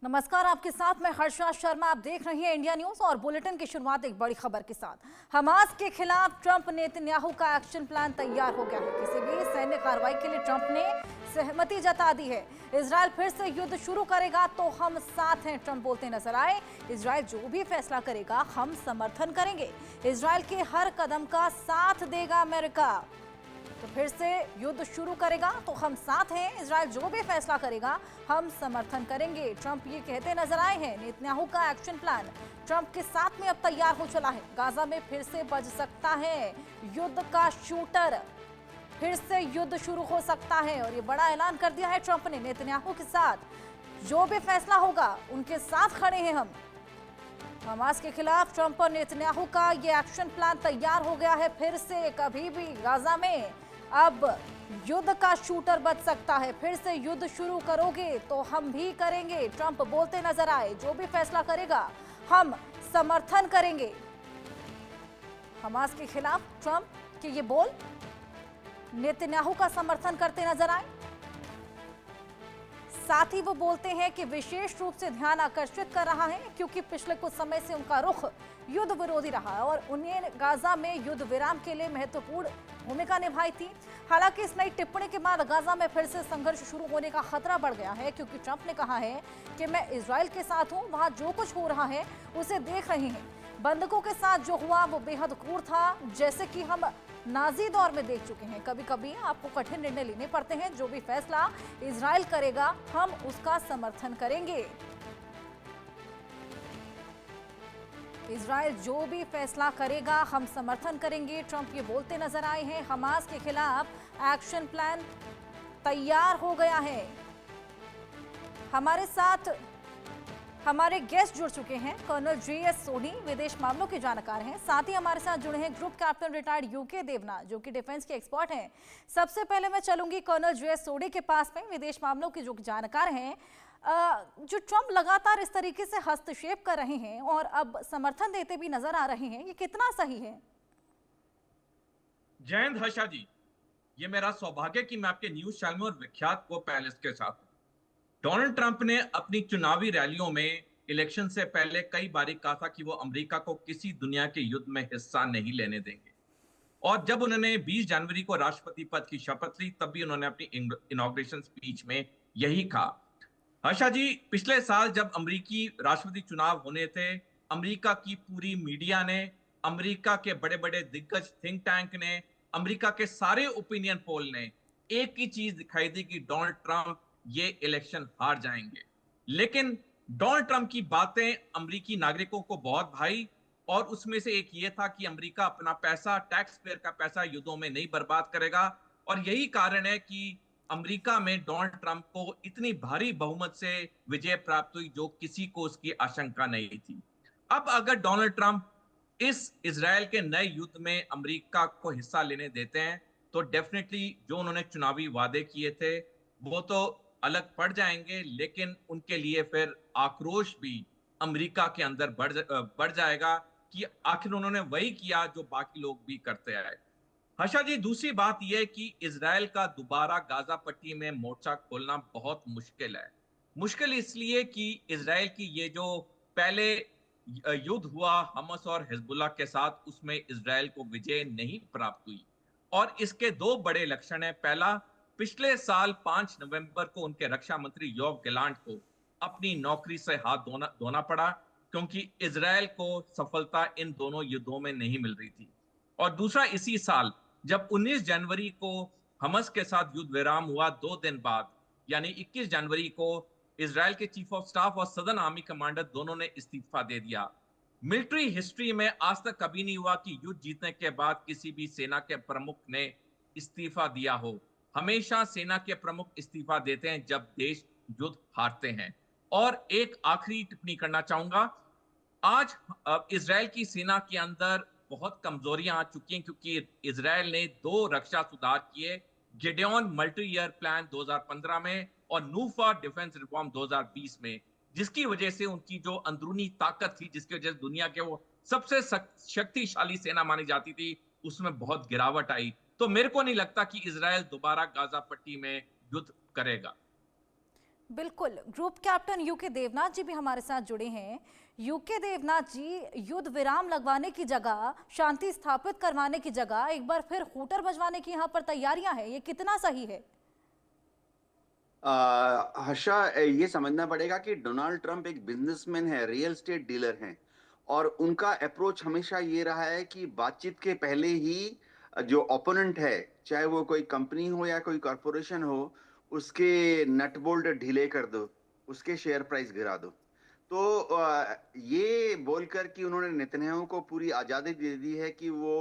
नमस्कार, आपके साथ मैं हर्षा शर्मा। आप देख रही हैं इंडिया न्यूज और बुलेटिन की शुरुआत एक बड़ी खबर के साथ। हमास के खिलाफ ट्रंप नेतन्याहू का एक्शन प्लान तैयार हो गया है। किसी भी सैन्य कार्रवाई के लिए ट्रंप ने सहमति जता दी है। इजरायल फिर से युद्ध शुरू करेगा तो हम साथ हैं, ट्रंप बोलते नजर आए। इजरायल जो भी फैसला करेगा हम समर्थन करेंगे। इजरायल के हर कदम का साथ देगा अमेरिका। तो फिर से युद्ध शुरू करेगा तो हम साथ हैं। इजरायल जो भी फैसला करेगा हम समर्थन करेंगे, ट्रंप ये कहते नजर आए हैं। नेतन्याहू का एक्शन प्लान ट्रंप के साथ में अब तैयार हो चला है। गाजा में फिर से बज सकता है युद्ध का शूटर, फिर से युद्ध शुरू हो सकता है और ये बड़ा ऐलान कर दिया है ट्रंप ने। नेतन्याहू के साथ जो भी फैसला होगा उनके साथ खड़े हैं हम। हमास के खिलाफ ट्रंप और नेतन्याहू का ये एक्शन प्लान तैयार हो गया है। फिर से कभी भी गाजा में अब युद्ध का शूटर बच सकता है। फिर से युद्ध शुरू करोगे तो हम भी करेंगे, ट्रंप बोलते नजर आए। जो भी फैसला करेगा हम समर्थन करेंगे। हमास के खिलाफ ट्रंप के ये बोल नेतन्याहू का समर्थन करते नजर आए। साथ ही वो बोलते हैं कि विशेष रूप से ध्यान आकर्षित कर रहा है क्योंकि पिछले कुछ समय से उनका रुख युद्ध विरोधी रहा है और उन्हें गाजा में युद्ध विराम के लिए महत्वपूर्ण भूमिका निभाई थी। हालांकि इस नई टिप्पणी के बाद गाजा में फिर से संघर्ष शुरू होने का खतरा बढ़ गया है क्योंकि ट्रंप ने कहा है कि मैं इजरायल के साथ हूं, वहां जो कुछ हो रहा है उसे देख रहे हैं। बंधकों के साथ जो हुआ वो बेहद क्रूर था, जैसे कि हम नाजी दौर में देख चुके हैं। कभी कभी आपको कठिन निर्णय लेने पड़ते हैं। जो भी फैसला इजरायल करेगा हम उसका समर्थन करेंगे। इजरायल जो भी फैसला करेगा हम समर्थन करेंगे, ट्रंप ये बोलते नजर आए हैं। हमास के खिलाफ एक्शन प्लान तैयार हो गया है। हमारे साथ हमारे गेस्ट जुड़ चुके हैं। कर्नल JS सोनी विदेश मामलों के जानकार हैं। साथ ही हमारे साथ जुड़े हैं ग्रुप कैप्टन रिटायर्ड UK देवना जो कि डिफेंस के एक्सपर्ट हैं। सबसे पहले मैं चलूंगी कर्नल JS सोनी के पास में, विदेश मामलों के जो जानकार हैं। जो ट्रंप लगातार इस तरीके से हस्तक्षेप कर रहे हैं और अब समर्थन देते भी नजर आ रहे हैं, ये कितना सही है? जय हिंद हर्षा जी, ये मेरा सौभाग्य कि मैं आपके न्यूज चैनल और विख्यात को पैनलिस्ट के साथ हूं। डोनाल्ड ट्रंप ने अपनी चुनावी रैलियों में इलेक्शन से पहले कई बार कहा था कि वो अमेरिका को किसी दुनिया के युद्ध में हिस्सा नहीं लेने देंगे और जब उन्होंने 20 जनवरी को राष्ट्रपति पद की शपथ ली तब भी उन्होंने अपनी इनॉग्रेशन स्पीच में यही कहा। हर्षा जी, पिछले साल जब अमेरिकी राष्ट्रपति चुनाव होने थे, अमेरिका की पूरी मीडिया ने, अमेरिका के बड़े बड़े दिग्गज थिंक टैंक ने, अमेरिका के सारे ओपिनियन पोल ने एक ही चीज दिखाई दी कि डोनाल्ड ट्रंप ये इलेक्शन हार जाएंगे। लेकिन डोनाल्ड ट्रंप की बातें अमेरिकी नागरिकों को बहुत भाई और उसमें से एक ये था कि अमेरिका अपना पैसा, टैक्स पेयर का पैसा युद्धों में नहीं बर्बाद करेगा और यही कारण है कि अमेरिका में डोनाल्ड ट्रंप को इतनी भारी बहुमत से विजय प्राप्त हुई जो किसी को उसकी आशंका नहीं थी। अब अगर डोनाल्ड ट्रंप इस इजराइल के नए युद्ध में अमेरिका को हिस्सा लेने देते हैं तो डेफिनेटली जो उन्होंने चुनावी वादे किए थे वो तो अलग पड़ जाएंगे, लेकिन उनके लिए फिर आक्रोश भी अमेरिका के अंदर बढ़ जाएगा कि आखिर उन्होंने वही किया जो बाकी लोग भी करते आए। हर्षा जी, दूसरी बात यह कि इजराइल का दोबारा गाजा पट्टी में मोर्चा खोलना बहुत मुश्किल है। मुश्किल इसलिए कि इजराइल की ये जो पहले युद्ध हुआ हमास और हिजबुल्लाह के साथ, उसमें इजराइल को विजय नहीं प्राप्त हुई और इसके दो बड़े लक्षण हैं। पहला, पिछले साल 5 नवंबर को उनके रक्षा मंत्री योव गैलांट को अपनी नौकरी से हाथ धोना पड़ा क्योंकि इजराइल को सफलता इन दोनों युद्धों में नहीं मिल रही थी। और दूसरा, इसी साल जब 19 जनवरी को हमास के साथ युद्ध विराम हुआ, 2 दिन बाद यानी 21 जनवरी को इजराइल के चीफ ऑफ स्टाफ और सदर्न आर्मी कमांडर दोनों ने इस्तीफा दे दिया। मिलिट्री हिस्ट्री में आज तक कभी नहीं हुआ कि युद्ध जीतने के बाद किसी भी सेना के प्रमुख ने इस्तीफा दिया हो। हमेशा सेना के प्रमुख इस्तीफा देते हैं जब देश युद्ध हारते हैं। और एक आखिरी टिप्पणी करना चाहूंगा, आज इजराइल की सेना के अंदर बहुत कमजोरियां आ चुकी हैं क्योंकि इजराइल ने 2 रक्षा सुधार किए, गिडियोन मल्टी ईयर प्लान 2015 में और नूफा डिफेंस रिफॉर्म 2020 में, जिसकी वजह से उनकी जो अंदरूनी ताकत थी, जिसकी वजह से दुनिया के वो सबसे शक्तिशाली सेना मानी जाती थी, उसमें बहुत गिरावट आई। तो मेरे को नहीं लगता कि इजराइल दोबारा गाजा पट्टी में युद्ध करेगा। बिल्कुल। ग्रुप कैप्टन यूके देवनाथ जी भी हमारे साथ जुड़े हैं। यूके देवनाथ जी, युद्ध विराम लगवाने की जगह, शांति स्थापित करवाने की जगह एक बार फिर हूटर बजवाने की यहाँ पर तैयारियां हैं, ये कितना सही है? हर्षा, ये समझना पड़ेगा कि डोनाल्ड ट्रंप एक बिजनेसमैन है, रियल एस्टेट डीलर हैं। और उनका अप्रोच हमेशा ये रहा है कि बातचीत के पहले ही जो ओपोनेंट है, चाहे वो कोई कंपनी हो या कोई कॉरपोरेशन हो, उसके नट बोल्ट ढीले कर दो, उसके शेयर प्राइस गिरा दो। तो ये बोलकर कि उन्होंने नेतन्याहू को पूरी आजादी दे दी है कि वो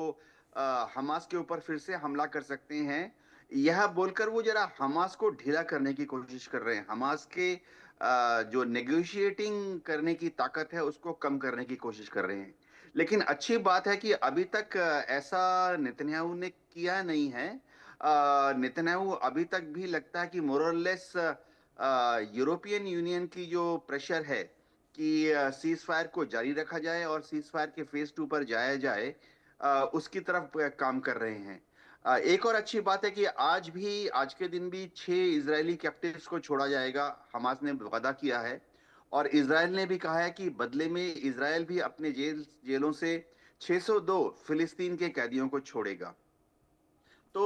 हमास के ऊपर फिर से हमला कर सकते हैं, यह बोलकर वो जरा हमास को ढीला करने की कोशिश कर रहे हैं। हमास के जो नेगोशिएटिंग करने की ताकत है उसको कम करने की कोशिश कर रहे हैं। लेकिन अच्छी बात है कि अभी तक ऐसा नेतन्याहू ने किया नहीं है। नेतन्याहू अभी तक भी लगता है कि मोरलेस यूरोपियन यूनियन की जो प्रेशर है कि सीज फायर को जारी रखा जाए और सीज फायर के फेज 2 पर जाया जाए, उसकी तरफ काम कर रहे हैं। एक और अच्छी बात है कि आज के दिन भी 6 इजरायली कैप्टिव्स को छोड़ा जाएगा, हमास ने वादा किया है। और इजराइल ने भी कहा है कि बदले में इजराइल भी अपने जेलों से 602 फिलिस्तीन के कैदियों को छोड़ेगा। तो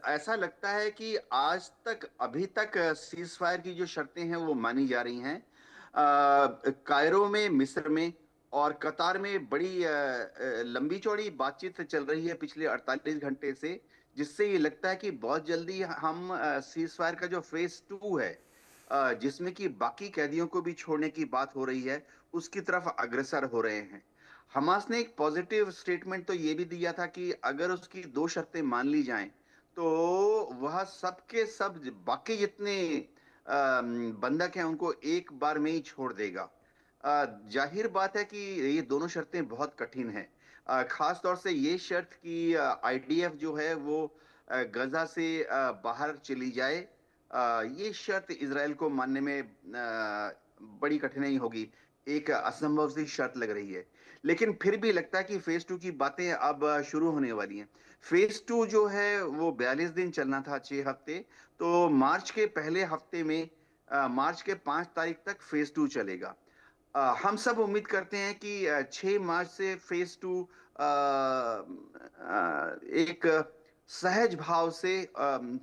ऐसा लगता है कि आज तक अभी तक सीज फायर की जो शर्तें हैं वो मानी जा रही हैं। कायरो में, मिस्र में और कतार में बड़ी लंबी चौड़ी बातचीत चल रही है पिछले 48 घंटे से, जिससे ये लगता है कि बहुत जल्दी हम सीज फायर का जो फेज 2 है, जिसमें कि बाकी कैदियों को भी छोड़ने की बात हो रही है, उसकी तरफ अग्रसर हो रहे हैं। हमास ने एक पॉजिटिव स्टेटमेंट तो ये भी दिया था कि अगर उसकी 2 शर्तें मान ली जाएं तो वह सबके सब बाकी जितने बंधक हैं उनको एक बार में ही छोड़ देगा। जाहिर बात है कि ये दोनों शर्तें बहुत कठिन हैं। खास तौर से ये शर्त कि आईडीएफ जो है वो गजा से बाहर चली जाए, ये शर्त इजराइल को मानने में बड़ी कठिनाई होगी। एक असंभव सी शर्त लग रही है। लेकिन फिर भी लगता है कि फेज 2 की बातें अब शुरू होने वाली हैं। फेज 2 जो है वो 42 दिन चलना था, 6 हफ्ते। तो मार्च के पहले हफ्ते में, मार्च के 5 तारीख तक फेज 2 चलेगा। हम सब उम्मीद करते हैं कि 6 मार्च से फेज 2 एक सहज भाव से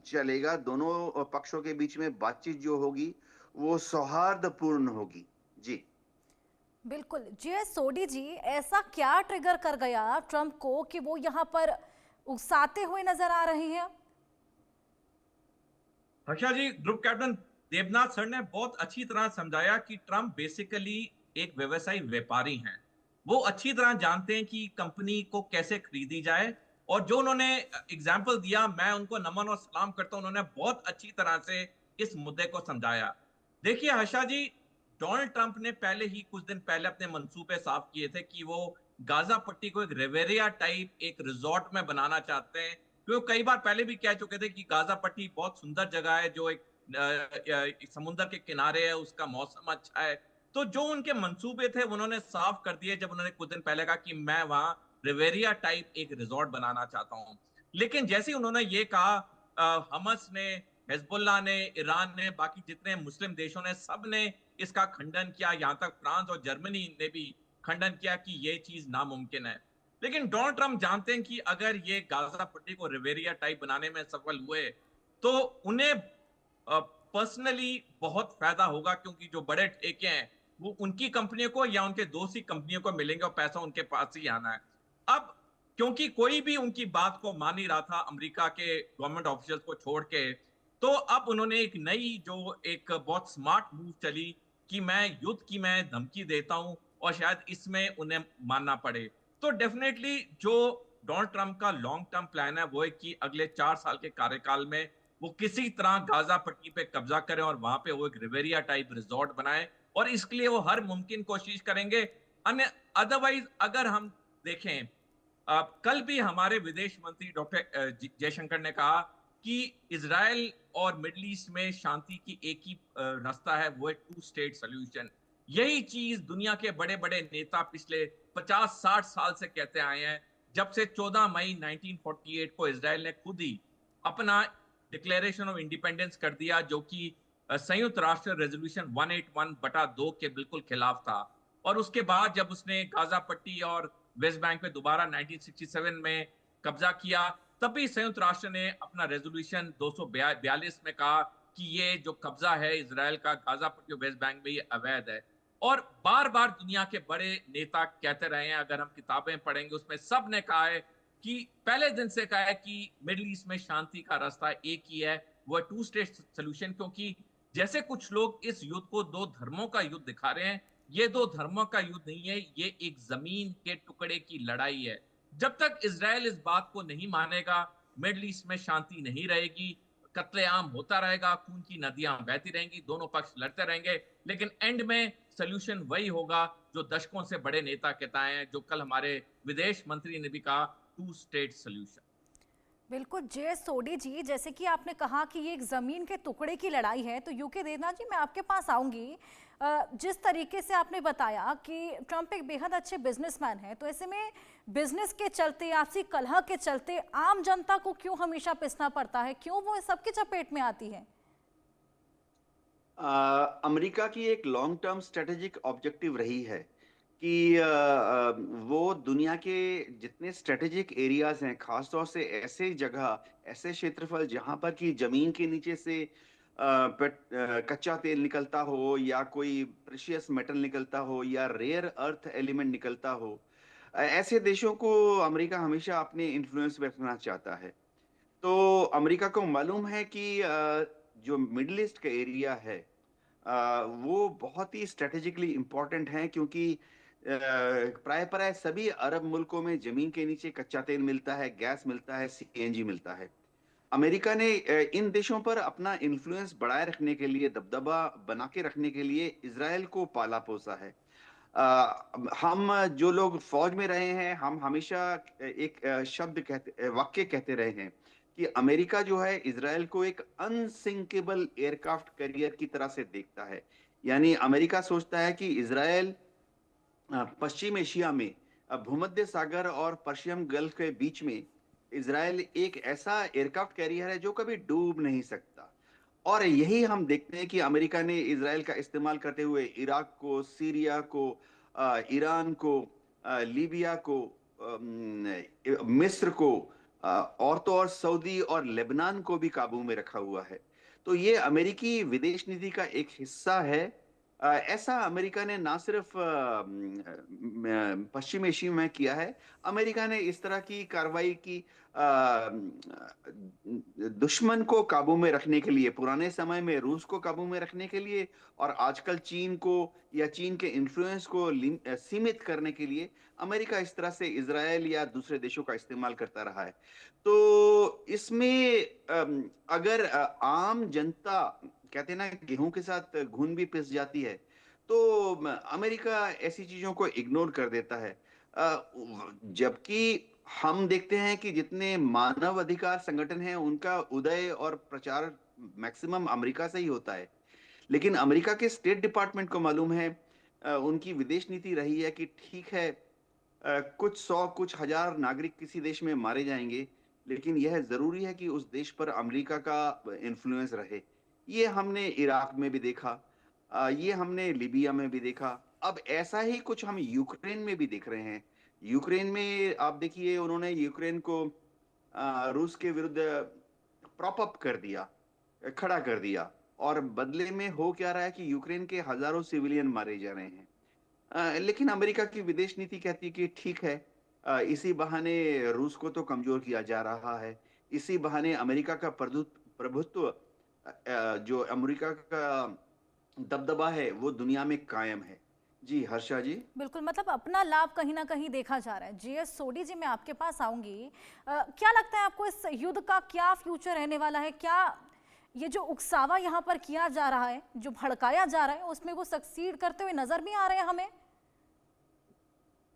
चलेगा। दोनों पक्षों के बीच में बातचीत जो होगी वो सौहार्दपूर्ण होगी। जी। बिल्कुल। जीएस सोडी जी, ऐसा क्या ट्रिगर कर गया ट्रंप को कि वो यहाँ पर उकसाते हुए नजर आ रहे हैं? हर्षा जी, ग्रुप कैप्टन देवनाथ सर ने बहुत अच्छी तरह समझाया कि ट्रंप बेसिकली एक व्यवसायी व्यापारी हैं। वो अच्छी तरह जानते हैं कि कंपनी को कैसे खरीदी जाए, और जो उन्होंने एग्जाम्पल दिया, मैं उनको नमन और सलाम करता हूं। उन्होंने बहुत अच्छी तरह से इस मुद्दे को समझाया। देखिए हर्षा जी, डोनाल्ड ट्रंप ने पहले ही कुछ दिन पहले अपने मंसूबे साफ किए थे कि वो गाजा पट्टी को एक रिवेरिया टाइप एक रिजॉर्ट में बनाना चाहते हैं। क्योंकि कई बार पहले भी कह चुके थे कि गाजा पट्टी बहुत सुंदर जगह है, जो एक समुद्र के किनारे है, उसका मौसम अच्छा है। तो जो उनके मंसूबे थे उन्होंने साफ कर दिए जब उन्होंने कुछ दिन पहले कहा कि मैं वहां रिवेरिया टाइप एक रिजॉर्ट बनाना चाहता हूं। लेकिन जैसे ही उन्होंने ये कहा, हमस ने, हिजबुल्लाह ने, ईरान ने, बाकी जितने मुस्लिम देशों ने, सब ने इसका खंडन किया। यहां तक फ्रांस और जर्मनी ने भी खंडन किया कि ये चीज नामुमकिन है। लेकिन डोनाल्ड ट्रंप जानते हैं कि अगर ये गाजा पट्टी को रिवेरिया टाइप बनाने में सफल हुए तो उन्हें पर्सनली बहुत फायदा होगा, क्योंकि जो बड़े ठेके हैं वो उनकी कंपनियों को या उनके दोस्त ही कंपनियों को मिलेंगे और पैसा उनके पास ही आना है। अब क्योंकि कोई भी उनकी बात को मान नहीं रहा था अमेरिका के गवर्नमेंट ऑफिशियल्स को छोड़ के, तो अब उन्होंने एक नई जो एक बहुत स्मार्ट मूव चली कि मैं युद्ध की मैं धमकी देता हूं, और शायद इसमें उन्हें मानना पड़े। तो डेफिनेटली जो डोनाल्ड ट्रंप का लॉन्ग टर्म प्लान है वो है कि अगले 4 साल के कार्यकाल में वो किसी तरह गाजा पट्टी पे कब्जा करें और वहां पे वो एक रिवेरिया टाइप रिजॉर्ट बनाए, और इसके लिए वो हर मुमकिन कोशिश करेंगे। अन्य अदरवाइज अगर हम देखें, कल भी हमारे विदेश मंत्री डॉक्टर जयशंकर ने कहा कि इजराइल और मिडिल ईस्ट में शांति की एक ही रास्ता है, वो है 2 स्टेट सोल्यूशन। यही चीज दुनिया के बड़े बड़े नेता पिछले 50-60 साल से कहते आए हैं, जब से 14 मई 1948 को इजराइल ने खुद ही अपना डिक्लेरेशन ऑफ इंडिपेंडेंस कर दिया, जो कि संयुक्त राष्ट्र रेजोल्यूशन 181/2 के बिल्कुल खिलाफ था। और उसके बाद जब उसने गाजा पट्टी और वेस्ट बैंक पे दोबारा 1967 में कब्जा किया, तभी संयुक्त राष्ट्र ने अपना रेजोल्यूशन 242 में कहा कि ये जो कब्जा है इजराइल का गाजा पट्टी और वेस्ट बैंक में, ये अवैध है। और बार बार दुनिया के बड़े नेता कहते रहे हैं, अगर हम किताबें पढ़ेंगे उसमें सब ने कहा है कि पहले दिन से कहा है कि मिडिल ईस्ट में शांति का रास्ता एक ही है, वो टू स्टेट सोल्यूशन। क्योंकि जैसे कुछ लोग इस युद्ध को दो धर्मों का युद्ध दिखा रहे हैं, ये दो धर्मों का युद्ध नहीं है, ये एक जमीन के टुकड़े की लड़ाई है। जब तक इजराइल इस बात को नहीं मानेगा, मिडिल ईस्ट में शांति नहीं रहेगी, कत्लेआम होता रहेगा, खून की नदियां बहती रहेंगी, दोनों पक्ष लड़ते रहेंगे, लेकिन एंड में सोल्यूशन वही होगा जो दशकों से बड़े नेता कहते हैं, जो कल हमारे विदेश मंत्री ने भी कहा, टू स्टेट सोल्यूशन। बिल्कुल जे सोडी जी, जैसे कि आपने कहा कि ये एक ज़मीन के टुकड़े की लड़ाई है, तो यूके देवनाथ जी मैं आपके पास आऊंगी। जिस तरीके से आपने बताया कि ट्रंप एक बेहद अच्छे बिजनेसमैन हैं, तो ऐसे में बिजनेस के चलते, आपसी कलह के चलते आम जनता को क्यों हमेशा पिसना पड़ता है, क्यों वो सबके चपेट में आती है? अमेरिका की एक लॉन्ग टर्म स्ट्रेटेजिक ऑब्जेक्टिव रही है कि वो दुनिया के जितने स्ट्रेटेजिक एरियाज हैं, खासतौर से ऐसे जगह, ऐसे क्षेत्रफल जहां पर कि जमीन के नीचे से कच्चा तेल निकलता हो या कोई प्रेशियस मेटल निकलता हो या रेयर अर्थ एलिमेंट निकलता हो, ऐसे देशों को अमेरिका हमेशा अपने इन्फ्लुएंस में रखना चाहता है। तो अमेरिका को मालूम है कि जो मिडिल ईस्ट का एरिया है, वो बहुत ही स्ट्रेटेजिकली इम्पोर्टेंट है, क्योंकि प्राय प्राय सभी अरब मुल्कों में जमीन के नीचे कच्चा तेल मिलता है, गैस मिलता है, सीएनजी मिलता है। अमेरिका ने इन देशों पर अपना इन्फ्लुएंस बढ़ाए रखने के लिए, दबदबा बना के रखने के लिए इजराइल को पाला पोसा है। हम जो लोग फौज में रहे हैं, हम हमेशा एक वाक्य कहते रहे हैं कि अमेरिका जो है इजराइल को एक अनसिंकेबल एयरक्राफ्ट कैरियर की तरह से देखता है। यानी अमेरिका सोचता है कि इजराइल पश्चिम एशिया में, भूमध्य सागर और पर्शियन गल्फ के बीच में इजराइल एक ऐसा एयरक्राफ्ट कैरियर है जो कभी डूब नहीं सकता। और यही हम देखते हैं कि अमेरिका ने इजराइल का इस्तेमाल करते हुए इराक को, सीरिया को, ईरान को, लीबिया को, मिस्र को, और तो और सऊदी और लेबनान को भी काबू में रखा हुआ है। तो ये अमेरिकी विदेश नीति का एक हिस्सा है। ऐसा अमेरिका ने ना सिर्फ पश्चिम एशिया में किया है, अमेरिका ने इस तरह की कार्रवाई की दुश्मन को काबू में रखने के लिए, पुराने समय में रूस को काबू में रखने के लिए, और आजकल चीन को या चीन के इन्फ्लुएंस को सीमित करने के लिए अमेरिका इस तरह से इजराइल या दूसरे देशों का इस्तेमाल करता रहा है। तो इसमें अगर आम जनता, कहते हैं ना, गेहूं के साथ घुन भी पिस जाती है, तो अमेरिका ऐसी चीजों को इग्नोर कर देता है। जबकि हम देखते हैं कि जितने मानव अधिकार संगठन हैं उनका उदय और प्रचार मैक्सिमम अमेरिका से ही होता है। लेकिन अमेरिका के स्टेट डिपार्टमेंट को मालूम है, उनकी विदेश नीति रही है कि ठीक है, कुछ सौ कुछ हजार नागरिक किसी देश में मारे जाएंगे, लेकिन यह जरूरी है कि उस देश पर अमेरिका का इन्फ्लुएंस रहे। ये हमने इराक में भी देखा, ये हमने लीबिया में भी देखा, अब ऐसा ही कुछ हम यूक्रेन में भी देख रहे हैं। यूक्रेन में आप देखिए, उन्होंने यूक्रेन को रूस के विरुद्ध प्रॉप अप कर दिया, खड़ा कर दिया, और बदले में हो क्या रहा है कि यूक्रेन के हजारों सिविलियन मारे जा रहे हैं। लेकिन अमेरिका की विदेश नीति कहती है कि ठीक है, इसी बहाने रूस को तो कमजोर किया जा रहा है, इसी बहाने अमेरिका का प्रभुत्व, जो अमेरिका का दबदबा है, वो दुनिया में कायम है। जी हर्षा जी। बिल्कुल, मतलब अपना लाभ कहीं ना कहीं देखा जा रहा है। जीएस सोडी जी, मैं आपके पास आऊंगी। क्या लगता है आपको, इस युद्ध का क्या फ्यूचर रहने वाला है? क्या ये जो उकसावा यहाँ पर किया जा रहा है, जो भड़काया जा रहा है, उसमें वो सक्सीड करते हुए नजर भी आ रहे हैं हमें?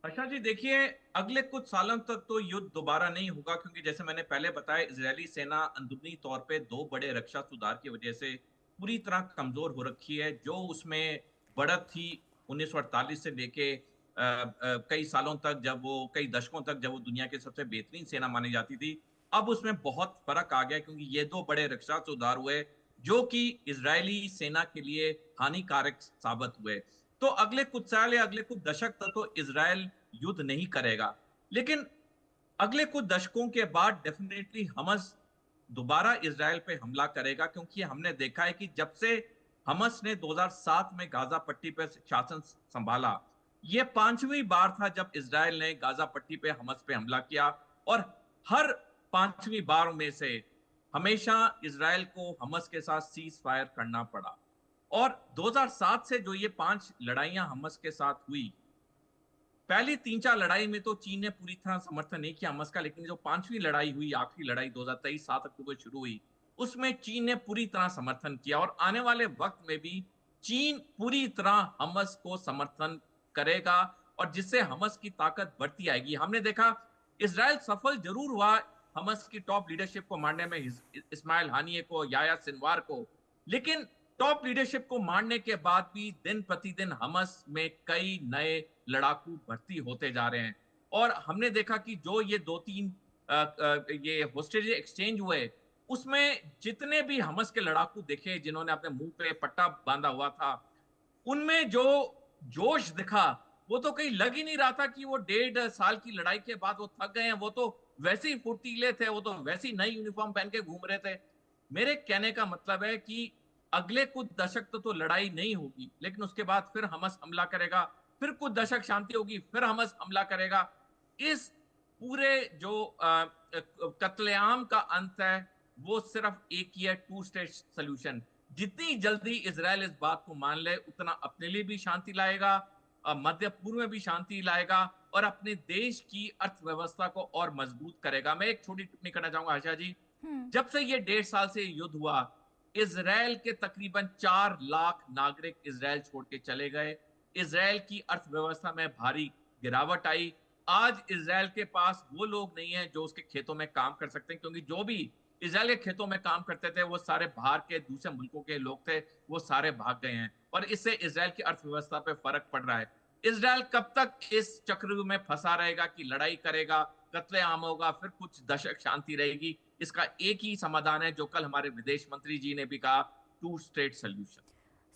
अच्छा जी, देखिए, अगले कुछ सालों तक तो युद्ध दोबारा नहीं होगा, क्योंकि जैसे मैंने पहले बताया, इजरायली सेना अंदरूनी तौर पे दो बड़े रक्षा सुधार की वजह से पूरी तरह कमजोर हो रखी है। जो उसमें बढ़त थी 1948 से लेके कई सालों तक, जब वो कई दशकों तक जब वो दुनिया की सबसे बेहतरीन सेना मानी जाती थी, अब उसमें बहुत फर्क आ गया, क्योंकि ये दो बड़े रक्षा सुधार हुए। जो कि इजरायली सेना के लिए हानिकारक साबित हुए। तो अगले कुछ साल या अगले कुछ दशक तक तो इजरायल युद्ध नहीं करेगा, लेकिन अगले कुछ दशकों के बाद डेफिनेटली हमास दोबारा इजरायल पे हमला करेगा, क्योंकि हमने देखा है कि जब से हमास ने 2007 में गाजा पट्टी पर शासन संभाला, ये पांचवी बार था जब इजरायल ने गाजा पट्टी पे हमास पे हमला किया, और हर पांचवी बार में से हमेशा इजरायल को हमास के साथ सीज फायर करना पड़ा। और 2007 से जो ये 5 लड़ाइयां हमास के साथ हुई, पहली 3-4 लड़ाई में तो चीन ने पूरी तरह समर्थन नहीं किया हमास का, लेकिन जो पांचवी लड़ाई हुई, आखिरी लड़ाई 2023 7 अक्टूबर शुरू हुई, उसमें चीन ने पूरी तरह समर्थन किया, और आने वाले वक्त में भी चीन पूरी तरह हमास को समर्थन करेगा, और जिससे हमास की ताकत बढ़ती आएगी। हमने देखा इजरायल सफल जरूर हुआ हमास की टॉप लीडरशिप को मारने में, इस्माइल हानिये को, याया सिनवार को, लेकिन टॉप लीडरशिप को मारने के बाद भी दिन प्रतिदिन हमास में कई नए लड़ाकू भर्ती होते जा रहे हैं। और हमने देखा कि जो ये 2-3 ये होस्टेज एक्सचेंज हुए, उसमें जितने भी हमास के लड़ाकू देखे जिन्होंने अपने मुंह पे पट्टा बांधा हुआ था, उनमें जो जोश दिखा, वो तो कहीं लग ही नहीं रहा था कि वो 1.5 साल की लड़ाई के बाद वो थक गए हैं। वो तो वैसे ही फुर्तीले थे, वो तो वैसी नई यूनिफॉर्म पहन के घूम रहे थे। मेरे कहने का मतलब है कि अगले कुछ दशक तो लड़ाई नहीं होगी, लेकिन उसके बाद फिर हमास हमला करेगा, फिर कुछ दशक शांति होगी, फिर हमास हमला करेगा। इस पूरे जो कत्लेआम का अंत है, वो सिर्फ एक ही है, टू स्टेट सोल्यूशन। जितनी जल्दी इजराइल इस बात को मान ले, उतना अपने लिए भी शांति लाएगा, मध्य पूर्व में भी शांति लाएगा, और अपने देश की अर्थव्यवस्था को और मजबूत करेगा। मैं एक छोटी टिप्पणी करना चाहूंगा आशा जी। हम्म। जब से ये 1.5 साल से युद्ध हुआ, इजराइल के तकरीबन 4 लाख नागरिक इजराइल छोड़ के चले गए। इजराइल की अर्थव्यवस्था में भारी गिरावट आई। आज इजराइल के पास वो लोग नहीं है जो उसके खेतों में काम कर सकते हैं, क्योंकि जो भी इजराइल के खेतों में काम करते थे वो सारे बाहर के दूसरे मुल्कों के लोग थे, वो सारे भाग गए हैं, और इससे इजराइल की अर्थव्यवस्था पे फर्क पड़ रहा है। इजराइल कब तक इस चक्रव्यूह में फंसा रहेगा कि लड़ाई करेगा, कत्लेआम होगा, फिर कुछ दशक शांति रहेगी? इसका एक ही समाधान है, जो कल हमारे विदेश मंत्री जी ने भी कहा, टू स्टेट सोल्यूशन।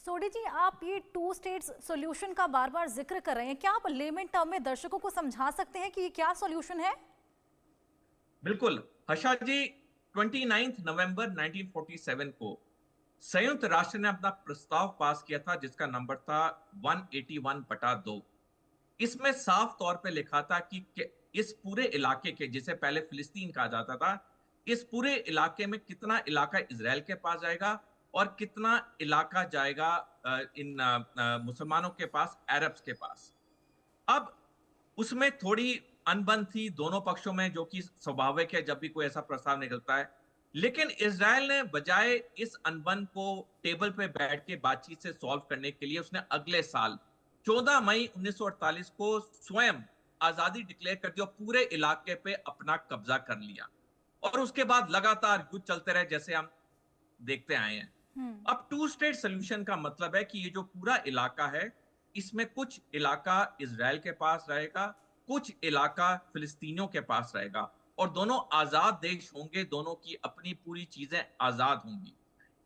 सोडी जी, आप ये टू स्टेट सॉल्यूशन का बार बार जिक्र कर रहे हैं, क्या आप लेमन टर्म में दर्शकों को समझा सकते हैं कि ये क्या सॉल्यूशन है? बिल्कुल हर्षा जी, 29 नवंबर 1947 को संयुक्त राष्ट्र ने अपना प्रस्ताव पास किया था, जिसका नंबर था 181/2। इसमें साफ तौर पे लिखा था कि इस पूरे इलाके के, जिसे पहले फिलिस्तीन कहा जाता था, इस पूरे इलाके में कितना इलाका इजराइल के पास जाएगा और कितना इलाका जाएगा इन मुसलमानों के पास, अरब्स के पास। अब उसमें थोड़ी अनबन थी दोनों पक्षों में, जो कि स्वाभाविक है जब भी कोई ऐसा प्रस्ताव निकलता है। लेकिन इजराइल ने बजाय इस अनबन को टेबल पे बैठ के बातचीत से सॉल्व करने के लिए, उसने अगले साल 14 मई 1948 को स्वयं आजादी डिक्लेयर कर दी और पूरे इलाके पे अपना कब्जा कर लिया। और उसके बाद लगातार युद्ध चलते रहे, जैसे हम देखते आए हैं। अब टू स्टेट सोल्यूशन का मतलब है कि ये जो पूरा इलाका है, इसमें कुछ इलाका इजराइल के पास रहेगा, कुछ इलाका फिलिस्तीनियों के पास रहेगा, और दोनों आजाद देश होंगे, दोनों की अपनी पूरी चीजें आजाद होंगी।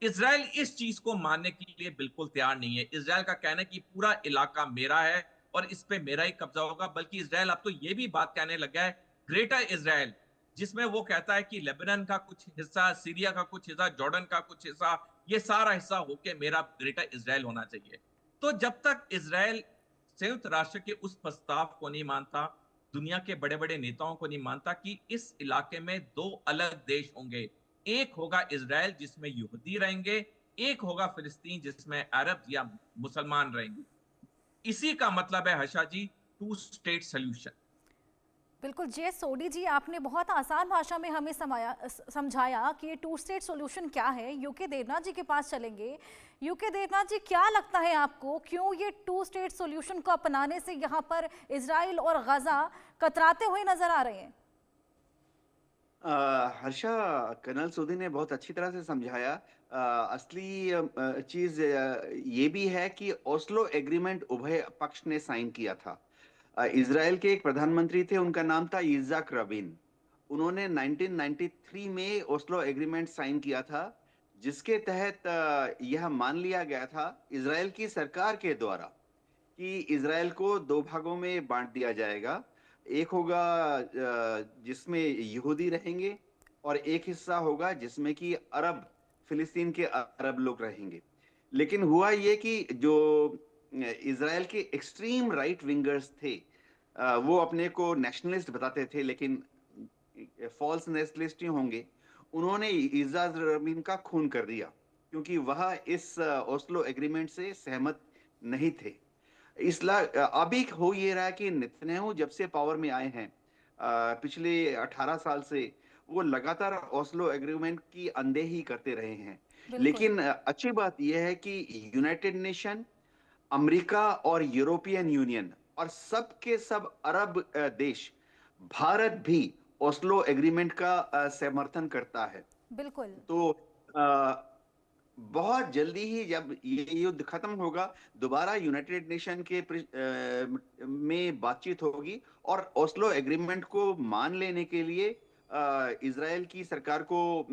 इजराइल इस चीज को मानने के लिए बिल्कुल तैयार नहीं है। इजराइल का कहना है कि पूरा इलाका मेरा है और इस पे मेरा ही कब्जा होगा, बल्कि इजराइल अब तो ये भी बात कहने लगा है, ग्रेटर इजराइल, जिसमें वो कहता है कि लेबनान का कुछ हिस्सा, सीरिया का कुछ हिस्सा, जॉर्डन का कुछ हिस्सा, ये सारा हिस्सा होके मेरा ग्रेटर इजराइल होना चाहिए। तो जब तक इजराइल संयुक्त राष्ट्र के उस प्रस्ताव को नहीं मानता, दुनिया के बड़े बड़े नेताओं को नहीं मानता कि इस इलाके में दो अलग देश होंगे, एक होगा इजराइल जिसमें यहूदी रहेंगे, एक होगा फिलिस्तीन जिसमें अरब या मुसलमान रहेंगे। इसी का मतलब है हर्षा जी, टू स्टेट सोल्यूशन। बिल्कुल जे सोडी जी, आपने बहुत आसान भाषा में हमें समझाया कि ये टू स्टेट सॉल्यूशन क्या है। यूके देवनाथ जी के पास चलेंगे। यूके देवनाथ जी, क्या लगता है आपको, क्यों ये टू स्टेट सॉल्यूशन को अपनाने से यहाँ पर इजराइल और गजा कतराते हुए नजर आ रहे हैं? हर्षा, कर्नल सूदी ने बहुत अच्छी तरह से समझाया। असली चीज ये भी है कि ओस्लो एग्रीमेंट उभय पक्ष ने साइन किया था। इजराइल के एक प्रधानमंत्री थे, उनका नाम था इज़ाक रबिन। उन्होंने 1993 में ओस्लो एग्रीमेंट साइन किया था, जिसके तहत यह मान लिया गया था इजराइल की सरकार के द्वारा कि इजराइल को दो भागों में बांट दिया जाएगा। एक होगा जिसमें यहूदी रहेंगे और एक हिस्सा होगा जिसमें कि अरब, फिलिस्तीन के अरब लोग रहेंगे। लेकिन हुआ ये कि जो इजराइल के एक्सट्रीम राइट विंगर्स थे, वो अपने को नेशनलिस्ट बताते थे, लेकिन फॉल्स नेशनलिस्ट ही होंगे। उन्होंने इजाज रमीन का खून कर दिया क्योंकि वह इस ओस्लो एग्रीमेंट से सहमत नहीं थे। अभी हो ये रहा है कि नेतन्याहू जब से पावर में आए हैं, पिछले 18 साल से वो लगातार ओस्लो एग्रीमेंट की अनदेखी करते रहे हैं। बिल्कुल। लेकिन अच्छी बात यह है कि यूनाइटेड नेशन, अमेरिका और यूरोपियन यूनियन और सब के सब अरब देश, भारत भी ओस्लो एग्रीमेंट का समर्थन करता है। बिल्कुल। तो अ, बहुत जल्दी ही जब ये युद्ध खत्म होगा, दोबारा यूनाइटेड नेशन के में बातचीत होगी और ओस्लो एग्रीमेंट को मान लेने के लिए इजराइल की सरकार को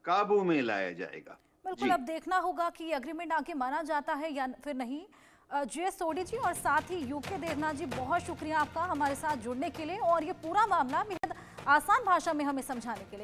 काबू में लाया जाएगा। बिल्कुल, जी। अब देखना होगा कि एग्रीमेंट आगे माना जाता है या फिर नहीं। जीएस सोढी जी और साथ ही यूके देवनाथ जी, बहुत शुक्रिया आपका हमारे साथ जुड़ने के लिए और ये पूरा मामला बेहद आसान भाषा में हमें समझाने के लिए।